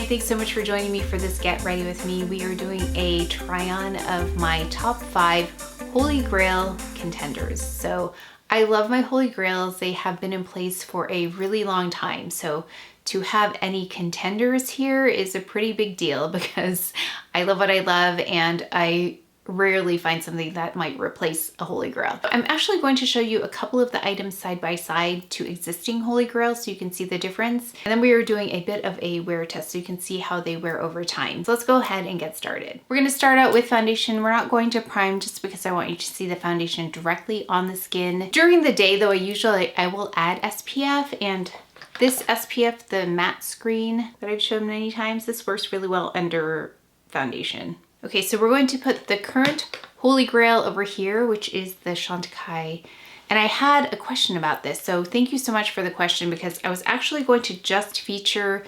thanks so much for joining me for this Get Ready With Me. We are doing a try-on of my top 5 Holy Grail contenders. So I love my Holy Grails. They have been in place for a really long time. So to have any contenders here is a pretty big deal because I love what I love and I rarely find something that might replace a Holy Grail. I'm actually going to show you a couple of the items side by side to existing Holy Grails so you can see the difference. And then we are doing a bit of a wear test so you can see how they wear over time. So let's go ahead and get started. We're going to start out with foundation. We're not going to prime just because I want you to see the foundation directly on the skin. During the day though, I will add SPF, and this SPF, the matte screen that I've shown many times, this works really well under foundation. Okay, so we're going to put the current Holy Grail over here, which is the Chantecaille. And I had a question about this, so thank you so much for the question because I was actually going to just feature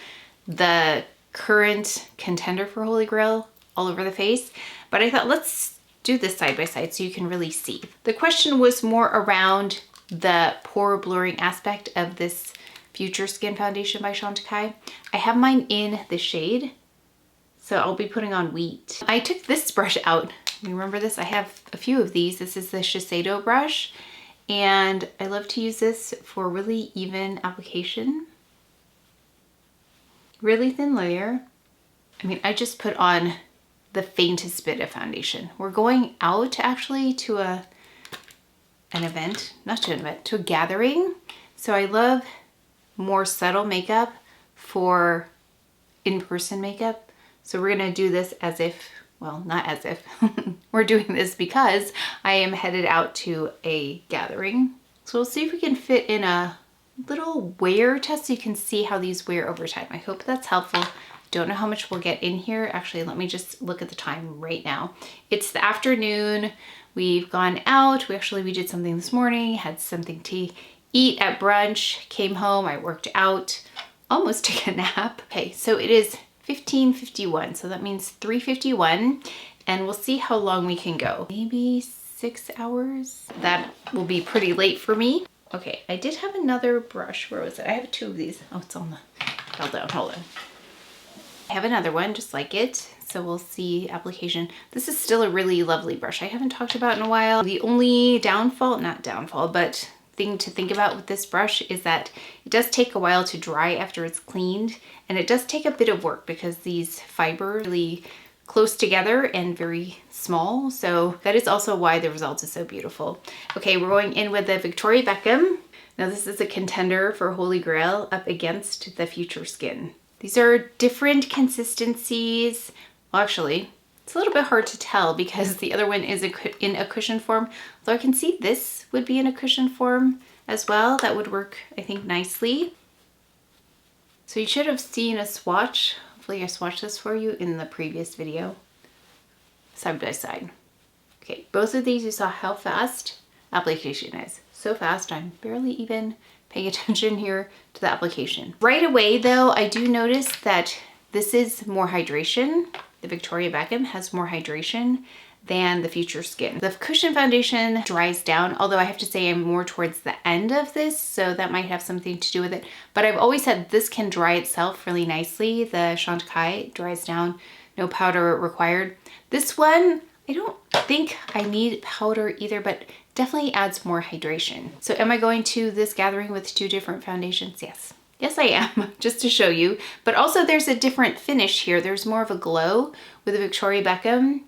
the current contender for Holy Grail all over the face, but I thought let's do this side by side so you can really see. The question was more around the pore blurring aspect of this Future Skin Foundation by Chantecaille. I have mine in the shade, so I'll be putting on Wheat. I took this brush out. You remember this? I have a few of these. This is the Shiseido brush, and I love to use this for really even application. Really thin layer. I mean, I just put on the faintest bit of foundation. We're going out actually to an event, not to an event, to a gathering. So I love more subtle makeup for in-person makeup. So we're gonna do this as if, well, not as if, we're doing this because I am headed out to a gathering. So we'll see if we can fit in a little wear test so you can see how these wear over time. I hope that's helpful. Don't know how much we'll get in here. Actually, let me just look at the time right now. It's the afternoon. We've gone out. We did something this morning, had something to eat at brunch, came home, I worked out, almost took a nap. Okay, so it is 15:51, so that means 3:51, and we'll see how long we can go. Maybe 6 hours? That will be pretty late for me. Okay, I did have another brush. Where was it? I have 2 of these. Oh, it's on the, fell down, hold on. I have another one just like it, so we'll see application. This is still a really lovely brush I haven't talked about in a while. The only downfall, not downfall, but thing to think about with this brush is that it does take a while to dry after it's cleaned, and it does take a bit of work because these fibers are really close together and very small, so that is also why the result is so beautiful. Okay, we're going in with the Victoria Beckham. Now this is a contender for Holy Grail up against the Future Skin. These are different consistencies. Well, actually, it's a little bit hard to tell because the other one is in a cushion form, though I can see this would be in a cushion form as well. That would work, I think, nicely. So you should have seen a swatch. Hopefully I swatched this for you in the previous video, side by side. Okay, both of these, you saw how fast application is. So fast, I'm barely even paying attention here to the application. Right away though, I do notice that this is more hydration. The Victoria Beckham has more hydration than the Future Skin. The cushion foundation dries down, although I have to say I'm more towards the end of this, so that might have something to do with it. But I've always said this can dry itself really nicely. The Chantecaille dries down, no powder required. This one, I don't think I need powder either, but definitely adds more hydration. So am I going to this gathering with 2 different foundations? Yes. Yes, I am, just to show you. But also there's a different finish here. There's more of a glow with the Victoria Beckham.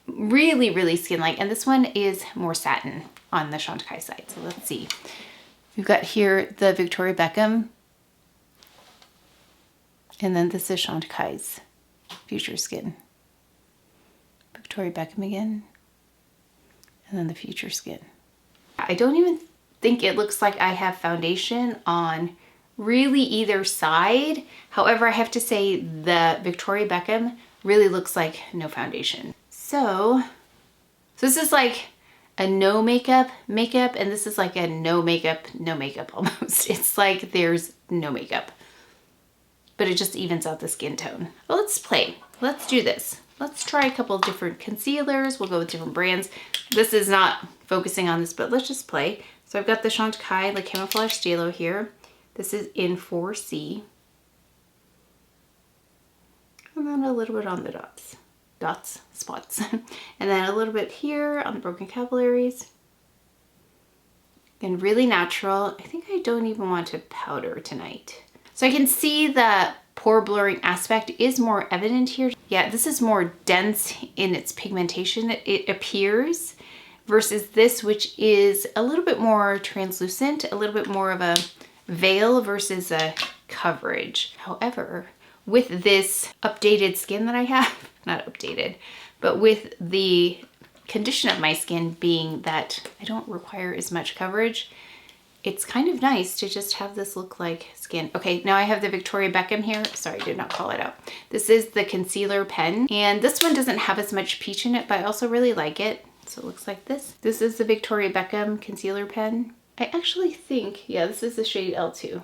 Really, really skin-like. And this one is more satin on the Chantecaille side. So let's see. We've got here the Victoria Beckham. And then this is Chantecaille's Future Skin. Victoria Beckham again. And then the Future Skin. I don't even think it looks like I have foundation on really either side. However, I have to say the Victoria Beckham really looks like no foundation. So this is like a no makeup, and this is like a no makeup almost. It's like there's no makeup, but it just evens out the skin tone. Well, let's play. Let's do this. Let's try a couple of different concealers. We'll go with different brands. This is not focusing on this, but let's just play. So I've got the Chantecaille, the Camoflauge Stylo here. This is in 4C. And a little bit on the spots. And then a little bit here on the broken capillaries. And really natural. I think I don't even want to powder tonight. So I can see the pore blurring aspect is more evident here. Yeah, this is more dense in its pigmentation, it appears, versus this, which is a little bit more translucent, a little bit more of a veil versus a coverage. However, with this updated skin that I have, not updated, but with the condition of my skin being that I don't require as much coverage, it's kind of nice to just have this look like skin. Okay, now I have the Victoria Beckham here. Sorry, I did not call it out. This is the concealer pen, and this one doesn't have as much peach in it, but I also really like it. So it looks like this. This is the Victoria Beckham concealer pen. I actually think, yeah, this is the shade L2.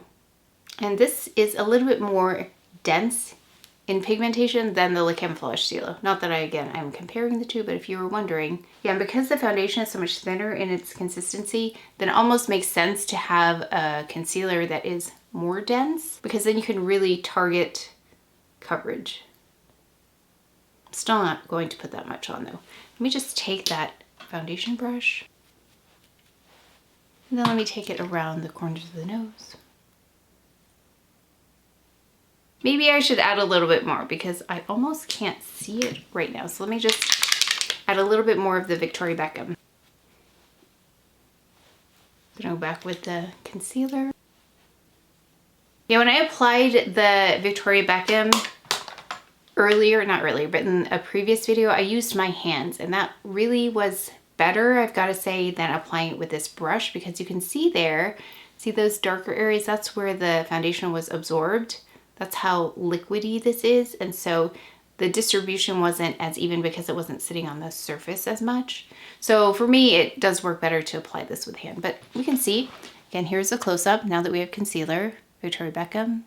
And this is a little bit more dense in pigmentation than the Camoflauge Stylo. Not that I'm comparing the two, but if you were wondering, yeah, and because the foundation is so much thinner in its consistency, then it almost makes sense to have a concealer that is more dense, because then you can really target coverage. I'm still not going to put that much on though. Let me just take that foundation brush, and then let me take it around the corners of the nose. Maybe I should add a little bit more because I almost can't see it right now. So let me just add a little bit more of the Victoria Beckham. Go back with the concealer. Yeah, when I applied the Victoria Beckham earlier, not earlier, but in a previous video, I used my hands, and that really was better, I've got to say, than applying it with this brush, because you can see there, see those darker areas? That's where the foundation was absorbed. That's how liquidy this is, and so the distribution wasn't as even because it wasn't sitting on the surface as much. So for me, it does work better to apply this with hand, but we can see, again, here's a close-up now that we have concealer, Victoria Beckham.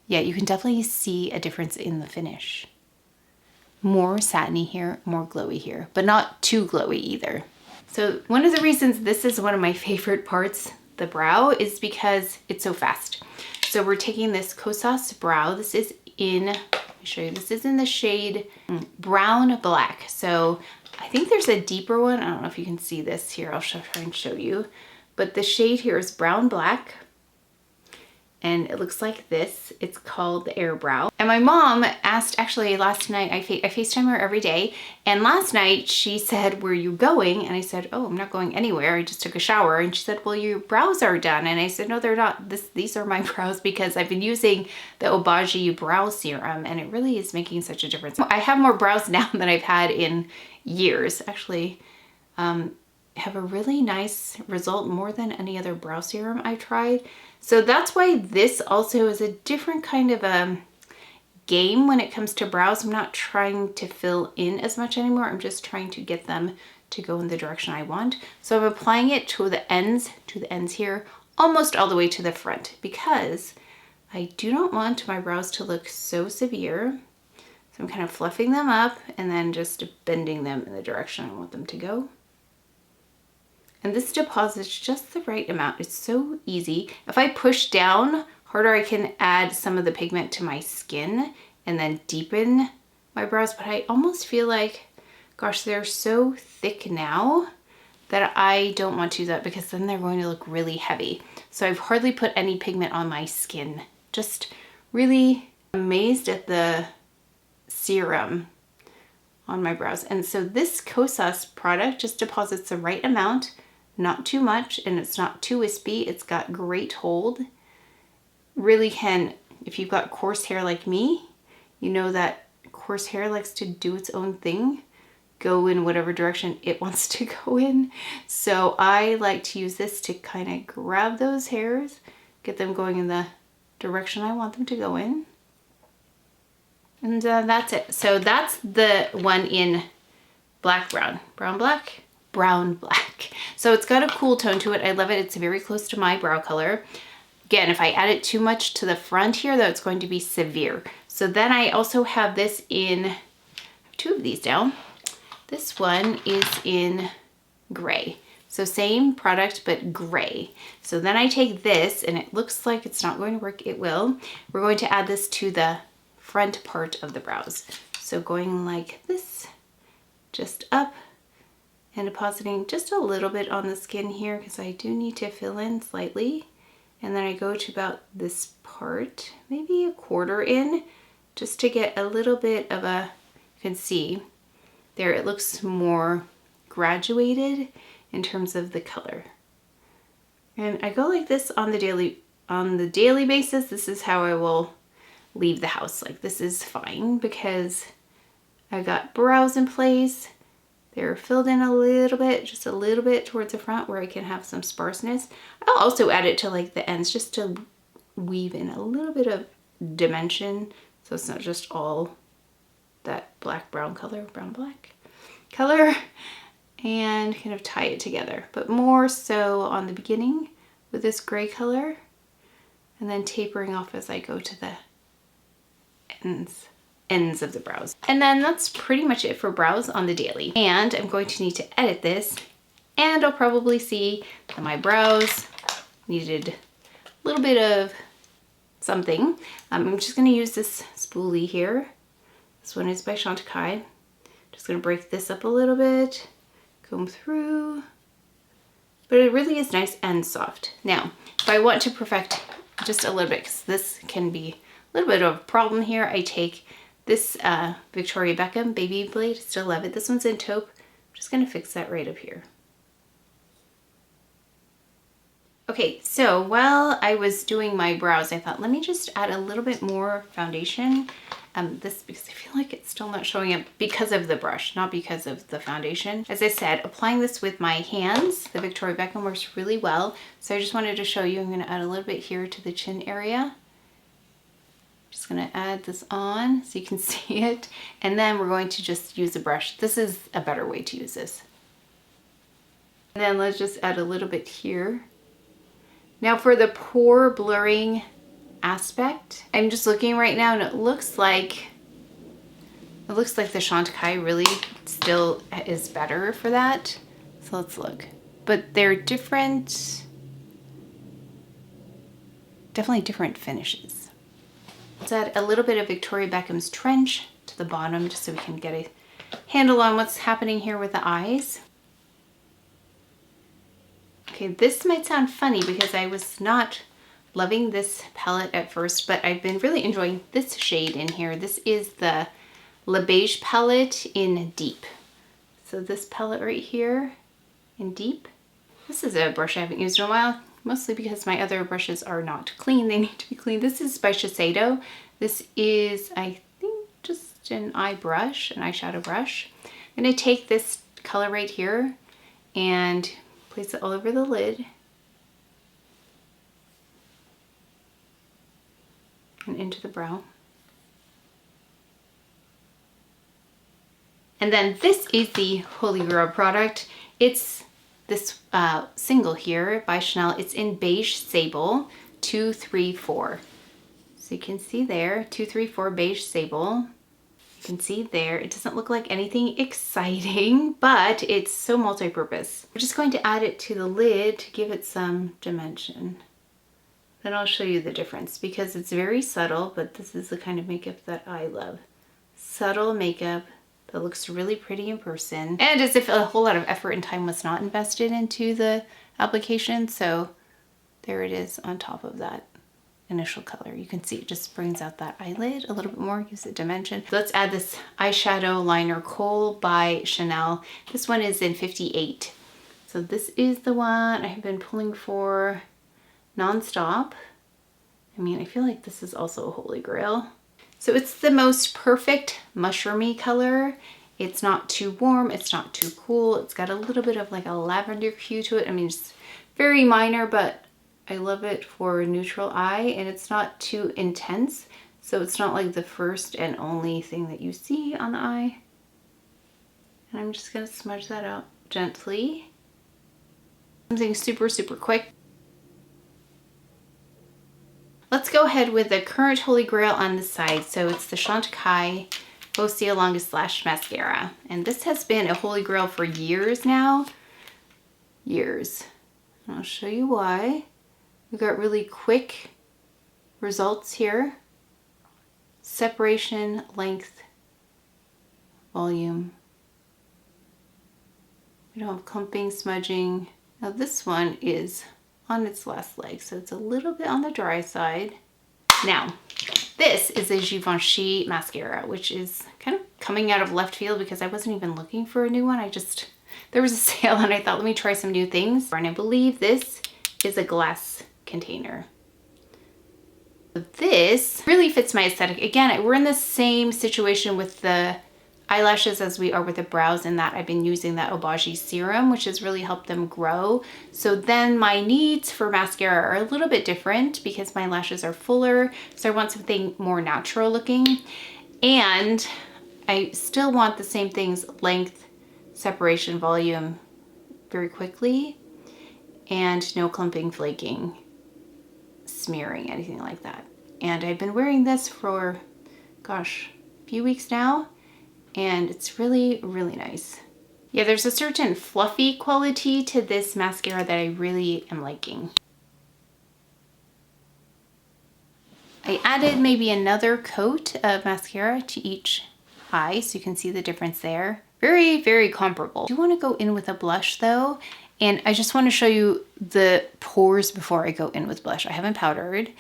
Yeah, you can definitely see a difference in the finish. More satiny here, more glowy here, but not too glowy either. So one of the reasons this is one of my favorite parts, the brow, is because it's so fast. So we're taking this Kosas brow. This is in, let me show you, this is in the shade Brown Black. So I think there's a deeper one. I don't know if you can see this here. I'll try and show you. But the shade here is Brown Black. And it looks like this. It's called the Air Brow. And my mom asked, actually last night, I FaceTime her every day. And last night she said, "Where are you going?" And I said, "Oh, I'm not going anywhere. I just took a shower." And she said, "Well, your brows are done." And I said, "No, they're not. These are my brows because I've been using the Obagi brow serum, and it really is making such a difference." I have more brows now than I've had in years. Actually, have a really nice result, more than any other brow serum I've tried. So that's why this also is a different kind of a game when it comes to brows. I'm not trying to fill in as much anymore. I'm just trying to get them to go in the direction I want. So I'm applying it to the ends here, almost all the way to the front, because I do not want my brows to look so severe. So I'm kind of fluffing them up and then just bending them in the direction I want them to go. And this deposits just the right amount. It's so easy. If I push down harder, I can add some of the pigment to my skin and then deepen my brows. But I almost feel like, gosh, they're so thick now that I don't want to do that, because then they're going to look really heavy. So I've hardly put any pigment on my skin. Just really amazed at the serum on my brows. And so this Kosas product just deposits the right amount. Not too much, and it's not too wispy. It's got great hold. Really can, if you've got coarse hair like me, you know that coarse hair likes to do its own thing, go in whatever direction it wants to go in. So I like to use this to kind of grab those hairs, get them going in the direction I want them to go in. And that's it. So that's the one in black, brown, brown, black. Brown black. So it's got a cool tone to it. I love it. It's very close to my brow color. Again, if I add it too much to the front here, though, it's going to be severe. So then I also have this in, I have two of these down. This one is in gray. So same product, but gray. So then I take this, and it looks like it's not going to work. It will. We're going to add this to the front part of the brows. So going like this, just up and depositing just a little bit on the skin here because I do need to fill in slightly. And then I go to about this part, maybe a quarter in, just to get a little bit of a, you can see there it looks more graduated in terms of the color. And I go like this on the daily basis. This is how I will leave the house. Like this is fine because I got brows in place. They're filled in a little bit, just a little bit towards the front where I can have some sparseness. I'll also add it to like the ends just to weave in a little bit of dimension. So it's not just all that black, brown color, brown, black color, and kind of tie it together. But more so on the beginning with this gray color and then tapering off as I go to the ends of the brows. And then that's pretty much it for brows on the daily. And I'm going to need to edit this, and I'll probably see that my brows needed a little bit of something. I'm just going to use this spoolie here. This one is by Chantecaille. Just going to break this up a little bit, comb through, but it really is nice and soft. Now, if I want to perfect just a little bit, because this can be a little bit of a problem here, I take this Victoria Beckham Babyblade. Still love it. This one's in taupe. I'm just going to fix that right up here. Okay, so while I was doing my brows, I thought, let me just add a little bit more foundation. This because I feel like it's still not showing up because of the brush, not because of the foundation. As I said, applying this with my hands, the Victoria Beckham works really well. So I just wanted to show you, I'm going to add a little bit here to the chin area. Just going to add this on so you can see it. And then we're going to just use a brush. This is a better way to use this. And then let's just add a little bit here. Now for the pore blurring aspect, I'm just looking right now and it looks like the Chantecaille really still is better for that. So let's look. But they're different, definitely different finishes. Let's add a little bit of Victoria Beckham's Trench to the bottom just so we can get a handle on what's happening here with the eyes. Okay, this might sound funny because I was not loving this palette at first, but I've been really enjoying this shade in here. This is the Beige palette in Deep. So this palette right here in Deep. This is a brush I haven't used in a while, mostly because my other brushes are not clean. They need to be clean. This is by Shiseido. This is, I think, just an eyeshadow brush. I'm gonna take this color right here and place it all over the lid and into the brow. And then this is the Holy Grail product. It's this single here by Chanel. It's in Beige Sable 234. So you can see there, 234 Beige Sable. You can see there, it doesn't look like anything exciting, but it's so multi-purpose. We're just going to add it to the lid to give it some dimension. Then I'll show you the difference because it's very subtle, but this is the kind of makeup that I love. Subtle makeup that looks really pretty in person, and as if a whole lot of effort and time was not invested into the application. So there it is on top of that initial color. You can see it just brings out that eyelid a little bit more, gives it dimension. So let's add this eyeshadow liner Kohl by Chanel. This one is in 58. So this is the one I have been pulling for nonstop. I mean, I feel like this is also a holy grail. So it's the most perfect mushroomy color. It's not too warm, it's not too cool. It's got a little bit of like a lavender hue to it. I mean, it's very minor, but I love it for a neutral eye, and it's not too intense. So it's not like the first and only thing that you see on the eye. And I'm just gonna smudge that out gently. Something super, super quick. Let's go ahead with the current holy grail on the side. So it's the Chantecaille Faux Longest Lash Mascara. And this has been a holy grail for years now. Years. And I'll show you why. We got really quick results here. separation, length, volume. We don't have clumping, smudging. Now this one is on its last leg, so it's a little bit on the dry side. Now, this is a Givenchy mascara, which is kind of coming out of left field because I wasn't even looking for a new one. There was a sale and I thought, let me try some new things. And I believe this is a glass container. This really fits my aesthetic. Again, we're in the same situation with the eyelashes as we are with the brows, in that I've been using that Obagi serum, which has really helped them grow. So then my needs for mascara are a little bit different because my lashes are fuller. So I want something more natural looking. And I still want the same things: length, separation, volume, very quickly, and no clumping, flaking, smearing, anything like that. And I've been wearing this for, gosh, a few weeks now, and it's really, really nice. Yeah, there's a certain fluffy quality to this mascara that I really am liking. I added maybe another coat of mascara to each eye so you can see the difference there. Very, very comparable. I do want to go in with a blush though, and I just want to show you the pores before I go in with blush. I haven't powdered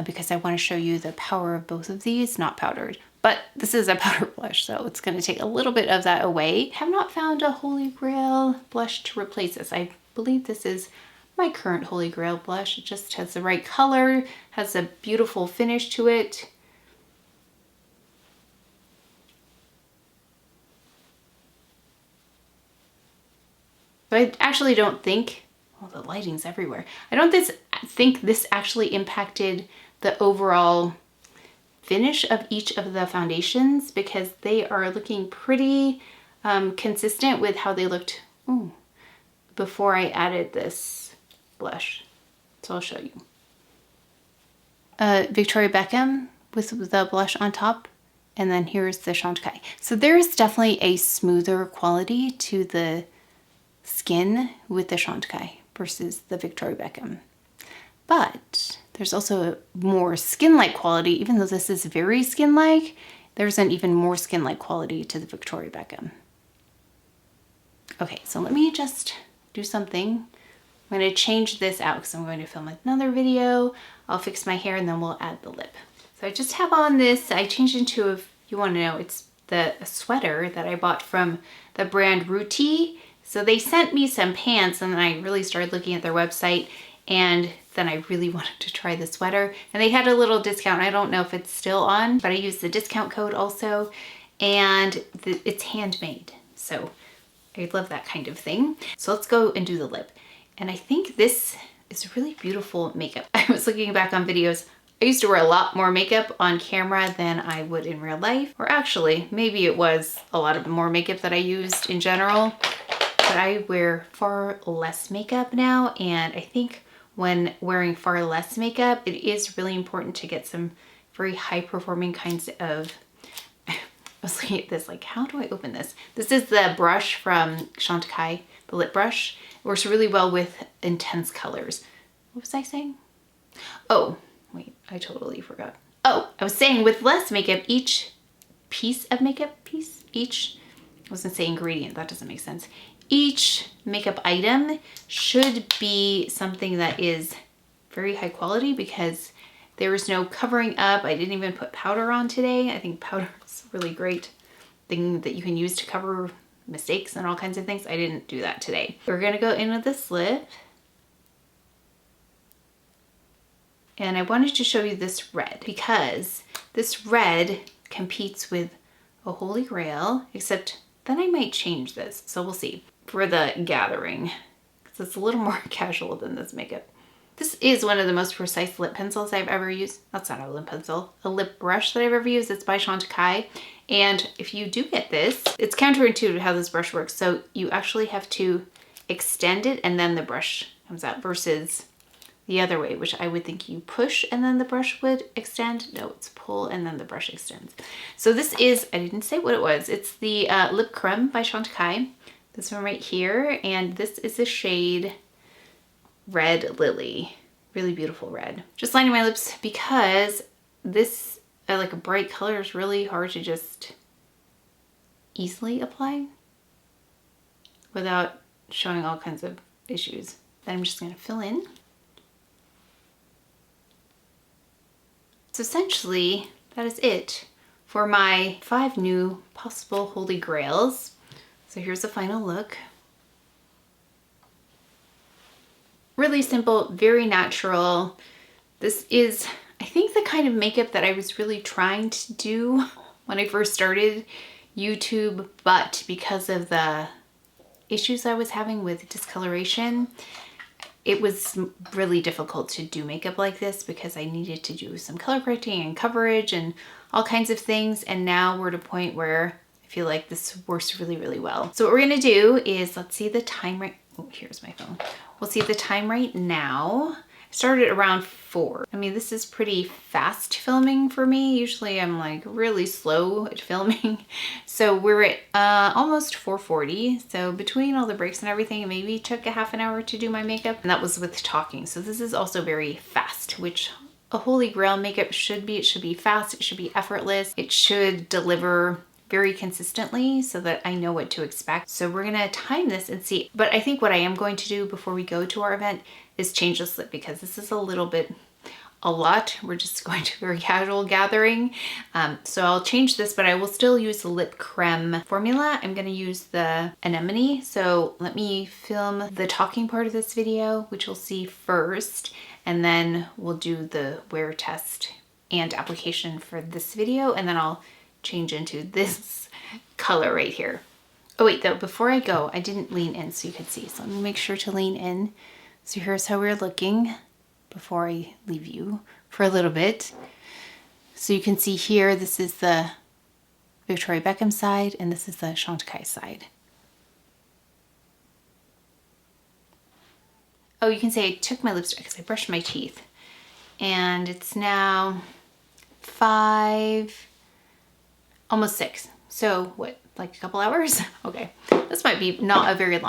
because I want to show you the power of both of these, not powdered. But this is a powder blush, so it's going to take a little bit of that away. I have not found a Holy Grail blush to replace this. I believe this is my current Holy Grail blush. It just has the right color, has a beautiful finish to it. But I actually don't think, well, the lighting's everywhere. I don't think this actually impacted the overall finish of each of the foundations, because they are looking pretty consistent with how they looked before I added this blush. So I'll show you. Victoria Beckham with the blush on top, and then here's the Chantecaille. So there's definitely a smoother quality to the skin with the Chantecaille versus the Victoria Beckham. But there's also a more skin-like quality. Even though this is very skin-like, there's an even more skin-like quality to the Victoria Beckham. Okay, so let me just do something. I'm going to change this out because I'm going to film another video. I'll fix my hair and then we'll add the lip. So I just have on this, I changed into, if you want to know, it's a sweater that I bought from the brand Ruti. So they sent me some pants, and then I really started looking at their website, and then I really wanted to try the sweater, and they had a little discount. I don't know if it's still on, but I used the discount code also, and it's handmade. So I love that kind of thing. So let's go and do the lip. And I think this is really beautiful makeup. I was looking back on videos. I used to wear a lot more makeup on camera than I would in real life. Or actually, maybe it was a lot of more makeup that I used in general. But I wear far less makeup now, and I think when wearing far less makeup, it is really important to get some very high performing kinds of, I was looking at this, like, how do I open this? This is the brush from Chantecaille, the lip brush. It works really well with intense colors. What was I saying? Oh, wait, I totally forgot. Oh, I was saying with less makeup, each piece of makeup, I was gonna say ingredient, that doesn't make sense. Each makeup item should be something that is very high quality, because there is no covering up. I didn't even put powder on today. I think powder is a really great thing that you can use to cover mistakes and all kinds of things. I didn't do that today. We're gonna go in with this lip. And I wanted to show you this red, because this red competes with a Holy Grail, except then I might change this, so we'll see. For the gathering, because it's a little more casual than this makeup. This is one of the most precise lip pencils I've ever used. That's not a lip pencil, a lip brush that I've ever used. It's by Chantecaille. And if you do get this, it's counterintuitive how this brush works. So you actually have to extend it and then the brush comes out, versus the other way, which I would think you push and then the brush would extend. No, it's pull and then the brush extends. So this is, I didn't say what it was. It's the Lip Creme by Chantecaille. This one right here, and this is the shade Red Lily. Really beautiful red. Just lining my lips because this like a bright color is really hard to just easily apply without showing all kinds of issues. Then I'm just gonna fill in. So essentially, that is it for my 5 new possible holy grails. So here's the final look. Really simple, very natural. This is, I think, the kind of makeup that I was really trying to do when I first started YouTube, but because of the issues I was having with discoloration, it was really difficult to do makeup like this because I needed to do some color correcting and coverage and all kinds of things. And now we're at a point where I feel like this works really, really well. So what we're gonna do is, let's see the time right, oh, here's my phone. We'll see the time right now. I started around 4. I mean, this is pretty fast filming for me. Usually I'm like really slow at filming. So we're at almost 4:40. So between all the breaks and everything, it maybe took a half an hour to do my makeup. And that was with talking. So this is also very fast, which a holy grail makeup should be. It should be fast, it should be effortless. It should deliver very consistently so that I know what to expect. So we're gonna time this and see. But I think what I am going to do before we go to our event is change this lip, because this is a little bit a lot. We're just going to a very casual gathering. So I'll change this, but I will still use the lip creme formula. I'm gonna use the anemone. So let me film the talking part of this video, which you'll see first, and then we'll do the wear test and application for this video, and then I'll change into this color right here. Oh wait, though, before I go, I didn't lean in so you could see. So let me make sure to lean in. So here's how we're looking before I leave you for a little bit. So you can see here, this is the Victoria Beckham side, and this is the Chantecaille side. Oh, you can say I took my lipstick because I brushed my teeth. And it's now 5, almost 6. So what, like a couple hours? Okay, this might be not a very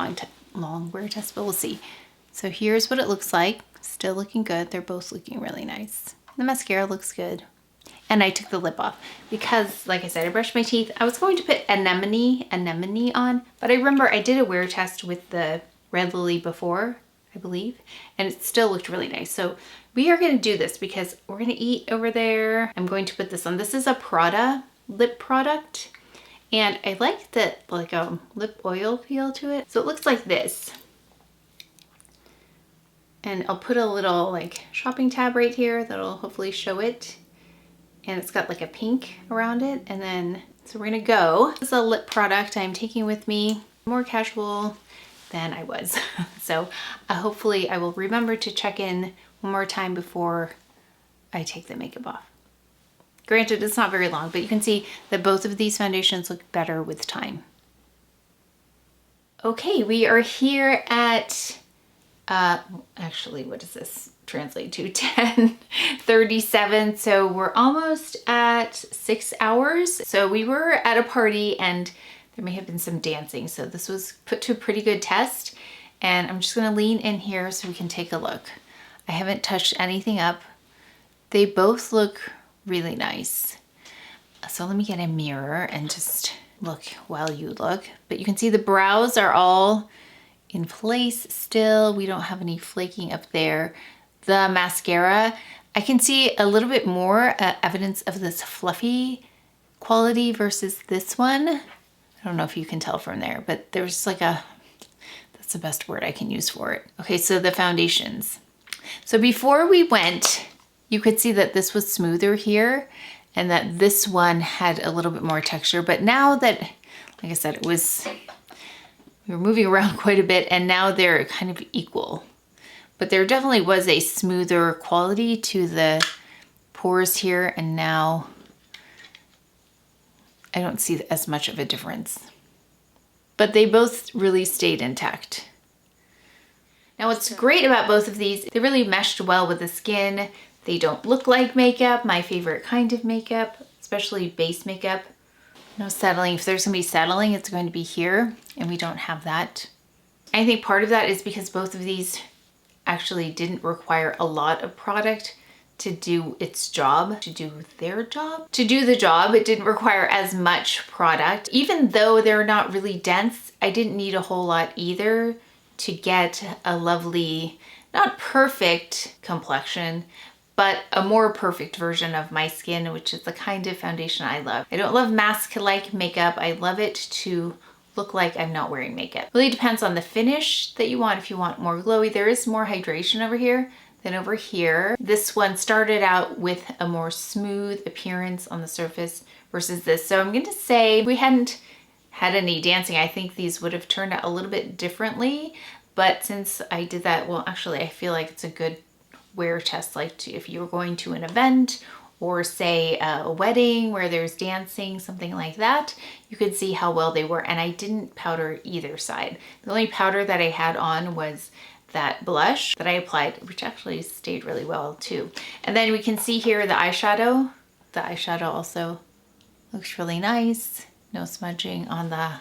long wear test, but we'll see. So here's what it looks like. Still looking good. They're both looking really nice. The mascara looks good. And I took the lip off because, like I said, I brushed my teeth. I was going to put anemone on, but I remember I did a wear test with the Red Lily before, I believe, and it still looked really nice. So we are going to do this because we're going to eat over there. I'm going to put this on. This is a Prada lip product, and I like the like a lip oil feel to it. So it looks like this. And I'll put a little like shopping tab right here that'll hopefully show it. And it's got like a pink around it. And then, so we're gonna go. This is a lip product I'm taking with me, more casual than I was. So hopefully I will remember to check in one more time before I take the makeup off. Granted, it's not very long, but you can see that both of these foundations look better with time. Okay, we are here at actually, what does this translate to? 10:37. So we're almost at 6 hours. So we were at a party and there may have been some dancing. So this was put to a pretty good test. And I'm just gonna lean in here so we can take a look. I haven't touched anything up. They both look really nice. So let me get a mirror and just look while you look. But you can see the brows are all in place still. We don't have any flaking up there. The mascara, I can see a little bit more evidence of this fluffy quality versus this one. I don't know if you can tell from there, but there's like a, that's the best word I can use for it. Okay, so the foundations. So before we went, you could see that this was smoother here and that this one had a little bit more texture. But now that, like I said, we were moving around quite a bit and now they're kind of equal. But there definitely was a smoother quality to the pores here, and now I don't see as much of a difference. But they both really stayed intact. Now what's great about both of these, they really meshed well with the skin. They don't look like makeup, my favorite kind of makeup, especially base makeup. No settling. If there's gonna be settling, it's going to be here, and we don't have that. I think part of that is because both of these actually didn't require a lot of product to do its job, to do their job. To do the job, it didn't require as much product. Even though they're not really dense, I didn't need a whole lot either to get a lovely, not perfect complexion, but a more perfect version of my skin, which is the kind of foundation I love. I don't love mask-like makeup. I love it to look like I'm not wearing makeup. Really depends on the finish that you want. If you want more glowy, there is more hydration over here than over here. This one started out with a more smooth appearance on the surface versus this. So I'm going to say if we hadn't had any dancing, I think these would have turned out a little bit differently. But since I did that, well, actually, I feel like it's a good wear test, like if you were going to an event or say a wedding where there's dancing, something like that, you could see how well they were. And I didn't powder either side. The only powder that I had on was that blush that I applied, which actually stayed really well too. And then we can see here the eyeshadow. The eyeshadow also looks really nice. No smudging on the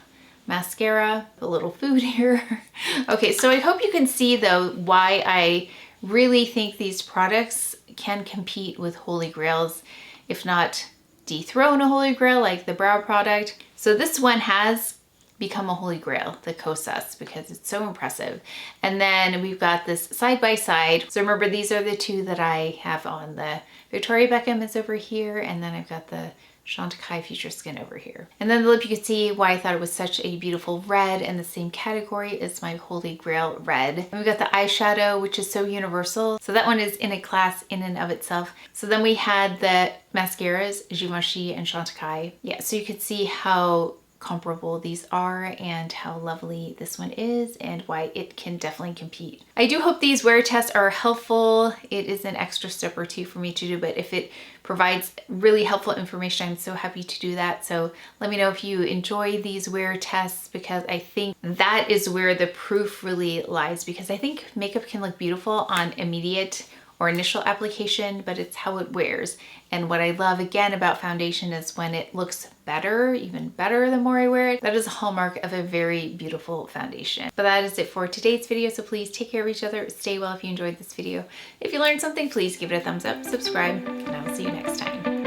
mascara. A little food here. Okay, so I hope you can see though why I really think these products can compete with Holy Grails, if not dethrone a Holy Grail like the brow product. So this one has become a Holy Grail, the Kosas, because it's so impressive. And then we've got this side by side. So remember, these are the two that I have on. The Victoria Beckham is over here, and then I've got the Chantecaille Future Skin over here. And then the lip, you can see why I thought it was such a beautiful red, and the same category as my Holy Grail red. And we've got the eyeshadow, which is so universal. So that one is in a class in and of itself. So then we had the mascaras, Givenchy and Chantecaille. Yeah, so you could see how comparable these are and how lovely this one is and why it can definitely compete. I do hope these wear tests are helpful. It is an extra step or two for me to do, but if it provides really helpful information, I'm so happy to do that. So let me know if you enjoy these wear tests, because I think that is where the proof really lies, because I think makeup can look beautiful on immediate or initial application, but it's how it wears. And what I love again about foundation is when it looks better, even better the more I wear it. That is a hallmark of a very beautiful foundation. But that is it for today's video. So please take care of each other. Stay well if you enjoyed this video. If you learned something, please give it a thumbs up, subscribe, and I will see you next time.